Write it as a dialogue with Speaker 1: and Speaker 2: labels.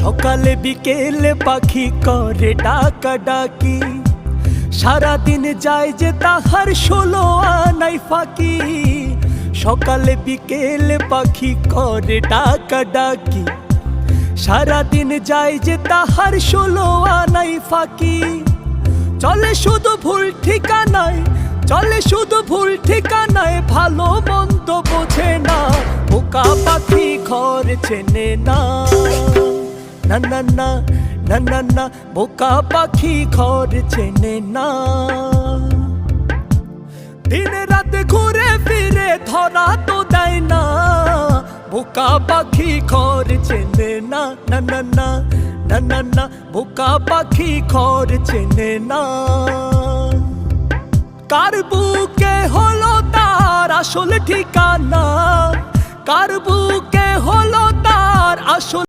Speaker 1: সকালে বিকেলে পাখি করে ডাকাডাকি, সারা দিন যায় যে তাহার 16 আনাই ফাঁকি। সকালে বিকেলে পাখি করে ডাকাডাকি, সারা দিন যায় যে তাহার 16 আনাই ফাঁকি। চলে শুধু ভুল ঠিকানায়, চলে শুধু ভুল ঠিকানায়, ভালো মন্দ বোঝে না। বোকা পাখি ঘর চেনে না, না না না না না না, বোকা পাখি ঘর চেনে না। দিন রাত ঘুরে ফিরে ধরা তো দেয় না, বোকা পাখি ঘর চেনে না, না না না না না না, বোকা পাখি ঘর চেনে না। কার বুকে হলো তার আসল ঠিকানা, কার বুকে হলো তার আসল